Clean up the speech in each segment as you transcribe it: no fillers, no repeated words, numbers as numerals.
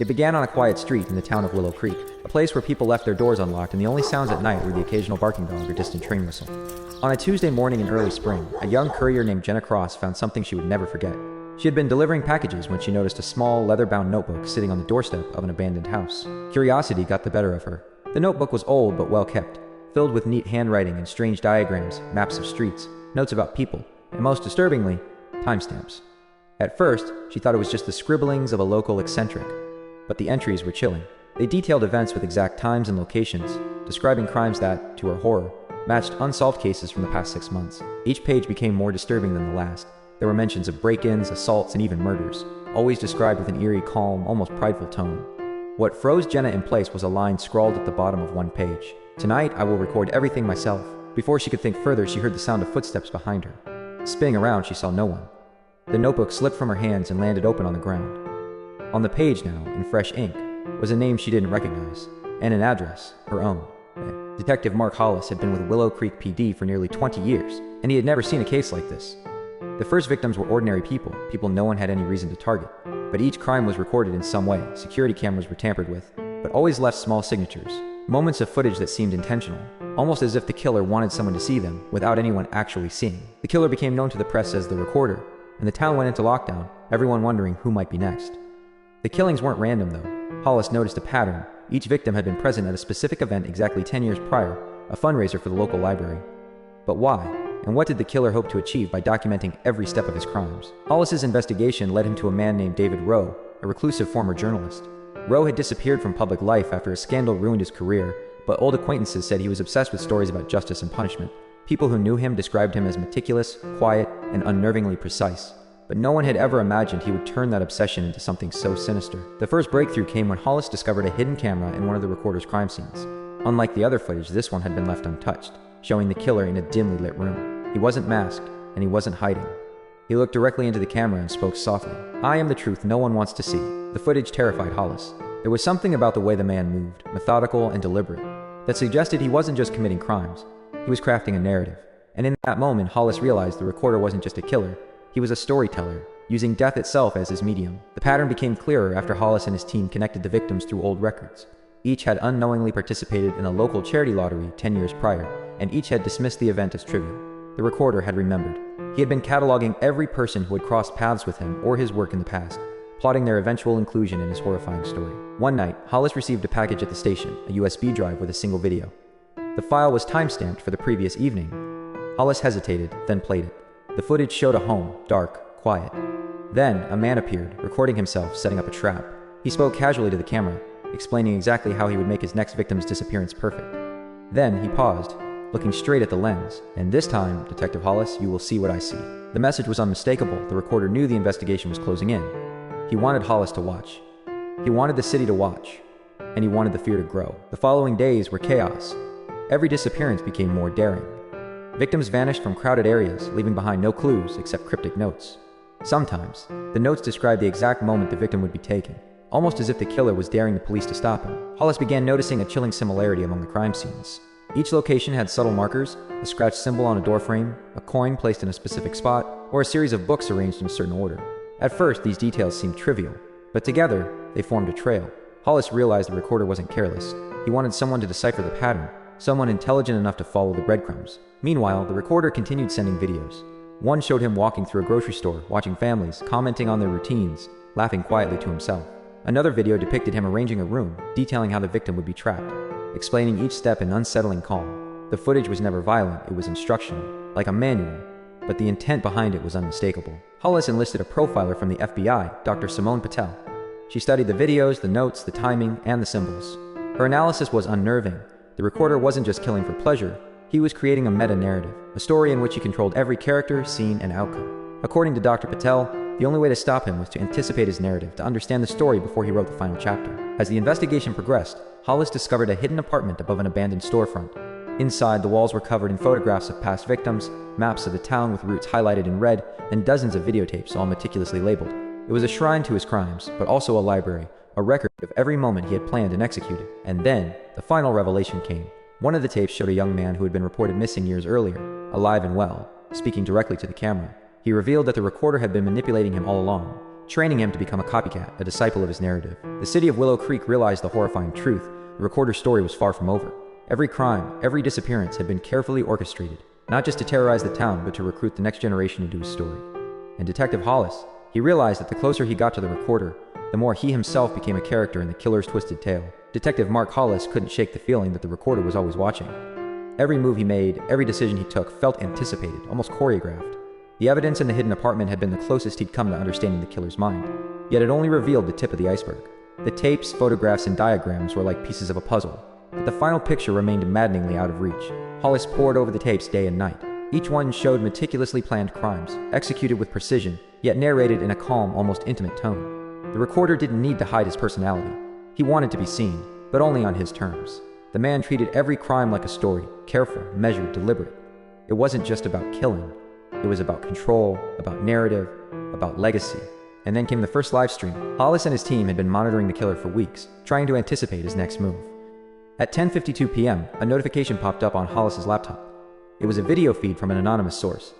It began on a quiet street in the town of Willow Creek, a place where people left their doors unlocked and the only sounds at night were the occasional barking dog or distant train whistle. On a Tuesday morning in early spring, a young courier named Jenna Cross found something she would never forget. She had been delivering packages when she noticed a small, leather-bound notebook sitting on the doorstep of an abandoned house. Curiosity got the better of her. The notebook was old but well kept, filled with neat handwriting and strange diagrams, maps of streets, notes about people, and most disturbingly, timestamps. At first, she thought it was just the scribblings of a local eccentric, but the entries were chilling. They detailed events with exact times and locations, describing crimes that, to her horror, matched unsolved cases from the past 6 months. Each page became more disturbing than the last. There were mentions of break-ins, assaults, and even murders, always described with an eerie, calm, almost prideful tone. What froze Jenna in place was a line scrawled at the bottom of one page. "Tonight, I will record everything myself." Before she could think further, she heard the sound of footsteps behind her. Spinning around, she saw no one. The notebook slipped from her hands and landed open on the ground. On the page now, in fresh ink, was a name she didn't recognize, and an address, her own. Detective Mark Hollis had been with Willow Creek PD for nearly 20 years, and he had never seen a case like this. The first victims were ordinary people no one had any reason to target, but each crime was recorded in some way. Security cameras were tampered with, but always left small signatures, moments of footage that seemed intentional, almost as if the killer wanted someone to see them without anyone actually seeing. The killer became known to the press as the Recorder, and the town went into lockdown, everyone wondering who might be next. The killings weren't random, though. Hollis noticed a pattern. Each victim had been present at a specific event exactly 10 years prior, a fundraiser for the local library. But why? And what did the killer hope to achieve by documenting every step of his crimes? Hollis's investigation led him to a man named David Rowe, a reclusive former journalist. Rowe had disappeared from public life after a scandal ruined his career, but old acquaintances said he was obsessed with stories about justice and punishment. People who knew him described him as meticulous, quiet, and unnervingly precise. But no one had ever imagined he would turn that obsession into something so sinister. The first breakthrough came when Hollis discovered a hidden camera in one of the Recorder's crime scenes. Unlike the other footage, this one had been left untouched, showing the killer in a dimly lit room. He wasn't masked, and he wasn't hiding. He looked directly into the camera and spoke softly. "I am the truth no one wants to see." The footage terrified Hollis. There was something about the way the man moved, methodical and deliberate, that suggested he wasn't just committing crimes. He was crafting a narrative. And in that moment, Hollis realized the Recorder wasn't just a killer. He was a storyteller, using death itself as his medium. The pattern became clearer after Hollis and his team connected the victims through old records. Each had unknowingly participated in a local charity lottery 10 years prior, and each had dismissed the event as trivial. The Recorder had remembered. He had been cataloging every person who had crossed paths with him or his work in the past, plotting their eventual inclusion in his horrifying story. One night, Hollis received a package at the station, a USB drive with a single video. The file was timestamped for the previous evening. Hollis hesitated, then played it. The footage showed a home, dark, quiet. Then, a man appeared, recording himself setting up a trap. He spoke casually to the camera, explaining exactly how he would make his next victim's disappearance perfect. Then, he paused, looking straight at the lens. "And this time, Detective Hollis, you will see what I see." The message was unmistakable. The Recorder knew the investigation was closing in. He wanted Hollis to watch. He wanted the city to watch. And he wanted the fear to grow. The following days were chaos. Every disappearance became more daring. Victims vanished from crowded areas, leaving behind no clues except cryptic notes. Sometimes, the notes described the exact moment the victim would be taken, almost as if the killer was daring the police to stop him. Hollis began noticing a chilling similarity among the crime scenes. Each location had subtle markers, a scratched symbol on a doorframe, a coin placed in a specific spot, or a series of books arranged in a certain order. At first, these details seemed trivial, but together, they formed a trail. Hollis realized the Recorder wasn't careless. He wanted someone to decipher the pattern, someone intelligent enough to follow the breadcrumbs. Meanwhile, the Recorder continued sending videos. One showed him walking through a grocery store, watching families, commenting on their routines, laughing quietly to himself. Another video depicted him arranging a room, detailing how the victim would be trapped, explaining each step in unsettling calm. The footage was never violent, it was instructional, like a manual, but the intent behind it was unmistakable. Hollis enlisted a profiler from the FBI, Dr. Simone Patel. She studied the videos, the notes, the timing, and the symbols. Her analysis was unnerving. The Recorder wasn't just killing for pleasure, he was creating a meta-narrative, a story in which he controlled every character, scene, and outcome. According to Dr. Patel, the only way to stop him was to anticipate his narrative, to understand the story before he wrote the final chapter. As the investigation progressed, Hollis discovered a hidden apartment above an abandoned storefront. Inside, the walls were covered in photographs of past victims, maps of the town with routes highlighted in red, and dozens of videotapes, all meticulously labeled. It was a shrine to his crimes, but also a library, a record of every moment he had planned and executed. And then, the final revelation came. One of the tapes showed a young man who had been reported missing years earlier, alive and well, speaking directly to the camera. He revealed that the Recorder had been manipulating him all along, training him to become a copycat, a disciple of his narrative. The city of Willow Creek realized the horrifying truth. The recorder's story was far from over. Every crime, every disappearance had been carefully orchestrated, not just to terrorize the town, but to recruit the next generation into his story. And Detective Hollis, he realized that the closer he got to the recorder, the more he himself became a character in the killer's twisted tale. Detective Mark Hollis couldn't shake the feeling that the recorder was always watching. Every move he made, every decision he took felt anticipated, almost choreographed. The evidence in the hidden apartment had been the closest he'd come to understanding the killer's mind, yet it only revealed the tip of the iceberg. The tapes, photographs, and diagrams were like pieces of a puzzle, but the final picture remained maddeningly out of reach. Hollis pored over the tapes day and night. Each one showed meticulously planned crimes, executed with precision, yet narrated in a calm, almost intimate tone. The recorder didn't need to hide his personality. He wanted to be seen, but only on his terms. The man treated every crime like a story, careful, measured, deliberate. It wasn't just about killing. It was about control, about narrative, about legacy. And then came the first live stream. Hollis and his team had been monitoring the killer for weeks, trying to anticipate his next move. At 10:52 p.m., a notification popped up on Hollis's laptop. It was a video feed from an anonymous source.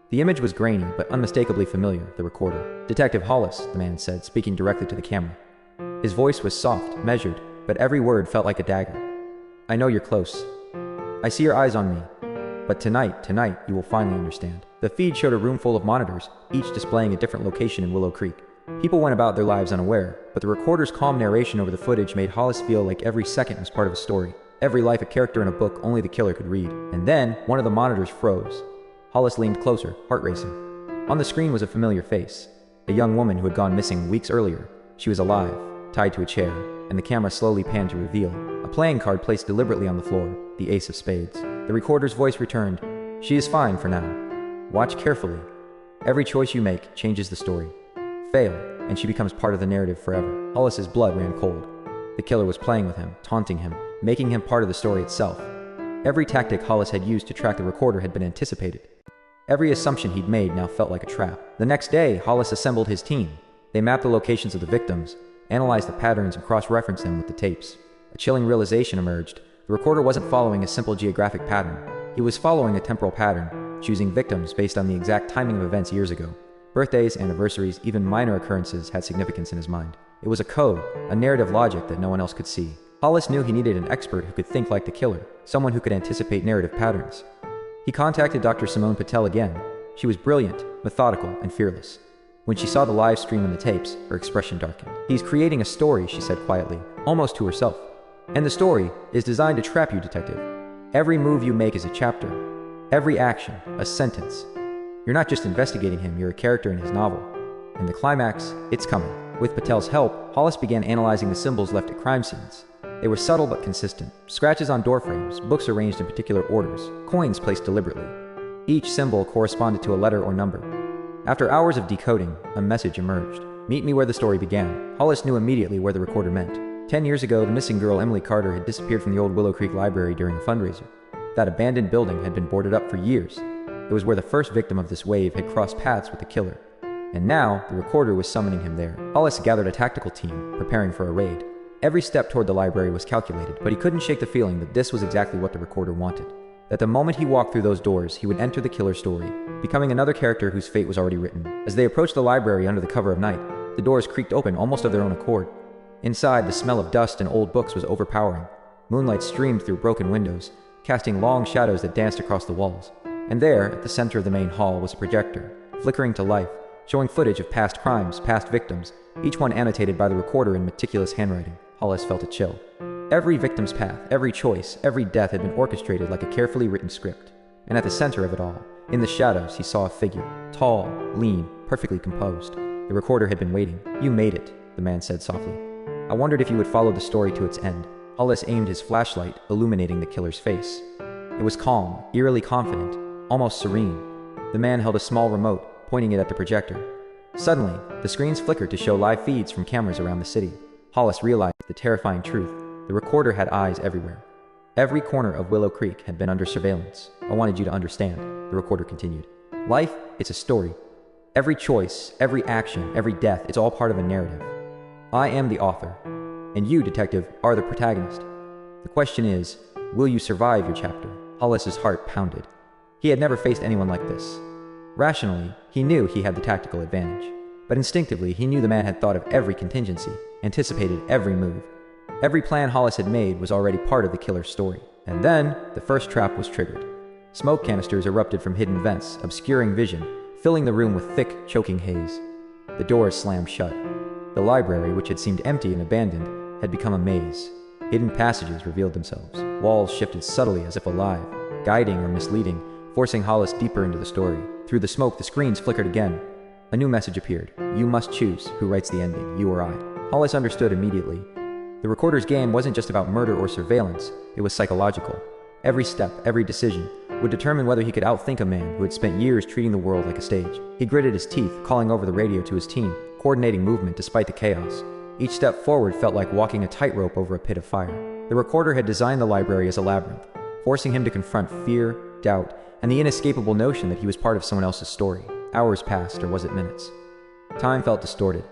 The image was grainy, but unmistakably familiar, the recorder. "Detective Hollis," the man said, speaking directly to the camera. His voice was soft, measured, but every word felt like a dagger. "I know you're close. I see your eyes on me. But tonight, you will finally understand." The feed showed a room full of monitors, each displaying a different location in Willow Creek. People went about their lives unaware, but the recorder's calm narration over the footage made Hollis feel like every second was part of a story. Every life a character in a book only the killer could read. And then, one of the monitors froze. Hollis leaned closer, heart racing. On the screen was a familiar face. A young woman who had gone missing weeks earlier. She was alive, tied to a chair, and the camera slowly panned to reveal a playing card placed deliberately on the floor, the Ace of Spades. The recorder's voice returned. "She is fine for now. Watch carefully. Every choice you make changes the story. Fail, and she becomes part of the narrative forever." Hollis's blood ran cold. The killer was playing with him, taunting him, making him part of the story itself. Every tactic Hollis had used to track the recorder had been anticipated. Every assumption he'd made now felt like a trap. The next day, Hollis assembled his team. They mapped the locations of the victims, analyzed the patterns, and cross-referenced them with the tapes. A chilling realization emerged. The recorder wasn't following a simple geographic pattern. He was following a temporal pattern, choosing victims based on the exact timing of events years ago. Birthdays, anniversaries, even minor occurrences had significance in his mind. It was a code, a narrative logic that no one else could see. Hollis knew he needed an expert who could think like the killer, someone who could anticipate narrative patterns. He contacted Dr. Simone Patel again. She was brilliant, methodical, and fearless. When she saw the live stream and the tapes, her expression darkened. "He's creating a story," she said quietly, almost to herself. "And the story is designed to trap you, detective. Every move you make is a chapter. Every action, a sentence. You're not just investigating him, you're a character in his novel. And the climax, it's coming." With Patel's help, Hollis began analyzing the symbols left at crime scenes. They were subtle but consistent. Scratches on door frames, books arranged in particular orders, coins placed deliberately. Each symbol corresponded to a letter or number. After hours of decoding, a message emerged. "Meet me where the story began." Hollis knew immediately where the recorder meant. 10 years ago, the missing girl Emily Carter had disappeared from the old Willow Creek Library during a fundraiser. That abandoned building had been boarded up for years. It was where the first victim of this wave had crossed paths with the killer. And now, the recorder was summoning him there. Hollis gathered a tactical team, preparing for a raid. Every step toward the library was calculated, but he couldn't shake the feeling that this was exactly what the recorder wanted. That the moment he walked through those doors, he would enter the killer's story, becoming another character whose fate was already written. As they approached the library under the cover of night, the doors creaked open almost of their own accord. Inside, the smell of dust and old books was overpowering. Moonlight streamed through broken windows, casting long shadows that danced across the walls. And there, at the center of the main hall, was a projector, flickering to life, showing footage of past crimes, past victims, each one annotated by the recorder in meticulous handwriting. Hollis felt a chill. Every victim's path, every choice, every death had been orchestrated like a carefully written script. And at the center of it all, in the shadows, he saw a figure, tall, lean, perfectly composed. The recorder had been waiting. "You made it," the man said softly. "I wondered if you would follow the story to its end." Hollis aimed his flashlight, illuminating the killer's face. It was calm, eerily confident, almost serene. The man held a small remote, pointing it at the projector. Suddenly, the screens flickered to show live feeds from cameras around the city. Hollis realized the terrifying truth. The recorder had eyes everywhere. Every corner of Willow Creek had been under surveillance. "I wanted you to understand," the recorder continued. "Life, it's a story. Every choice, every action, every death, it's all part of a narrative. I am the author, and you, detective, are the protagonist. The question is, will you survive your chapter?" Hollis's heart pounded. He had never faced anyone like this. Rationally, he knew he had the tactical advantage. But instinctively, he knew the man had thought of every contingency, anticipated every move. Every plan Hollis had made was already part of the killer's story. And then, the first trap was triggered. Smoke canisters erupted from hidden vents, obscuring vision, filling the room with thick, choking haze. The doors slammed shut. The library, which had seemed empty and abandoned, had become a maze. Hidden passages revealed themselves. Walls shifted subtly as if alive, guiding or misleading, forcing Hollis deeper into the story. Through the smoke, the screens flickered again. A new message appeared. You must choose who writes the ending, you or I. Hollis understood immediately. The recorder's game wasn't just about murder or surveillance, it was psychological. Every step, every decision, would determine whether he could outthink a man who had spent years treating the world like a stage. He gritted his teeth, calling over the radio to his team, coordinating movement despite the chaos. Each step forward felt like walking a tightrope over a pit of fire. The recorder had designed the library as a labyrinth, forcing him to confront fear, doubt, and the inescapable notion that he was part of someone else's story. Hours passed, or was it minutes? Time felt distorted.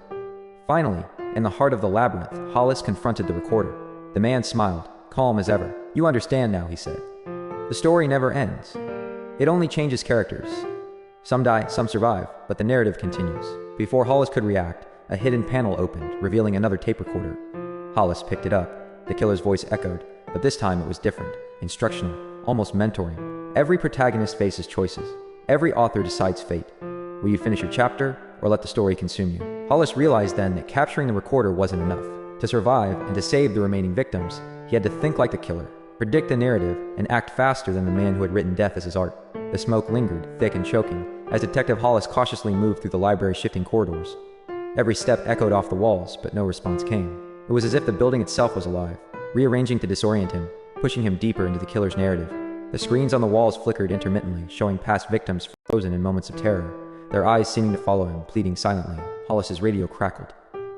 Finally, in the heart of the labyrinth, Hollis confronted the recorder. The man smiled, calm as ever. You understand now, he said. The story never ends. It only changes characters. Some die, some survive, but the narrative continues. Before Hollis could react, a hidden panel opened, revealing another tape recorder. Hollis picked it up. The killer's voice echoed, but this time it was different, instructional, almost mentoring. Every protagonist faces choices. Every author decides fate. Will you finish your chapter, or let the story consume you? Hollis realized then that capturing the recorder wasn't enough. To survive, and to save the remaining victims, he had to think like the killer, predict the narrative, and act faster than the man who had written death as his art. The smoke lingered, thick and choking, as Detective Hollis cautiously moved through the library's shifting corridors. Every step echoed off the walls, but no response came. It was as if the building itself was alive, rearranging to disorient him, pushing him deeper into the killer's narrative. The screens on the walls flickered intermittently, showing past victims frozen in moments of terror, their eyes seeming to follow him, pleading silently. Hollis's radio crackled.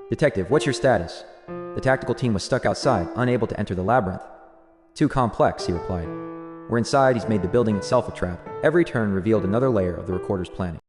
Detective, what's your status? The tactical team was stuck outside, unable to enter the labyrinth. Too complex, he replied. We're inside, he's made the building itself a trap. Every turn revealed another layer of the recorder's planning.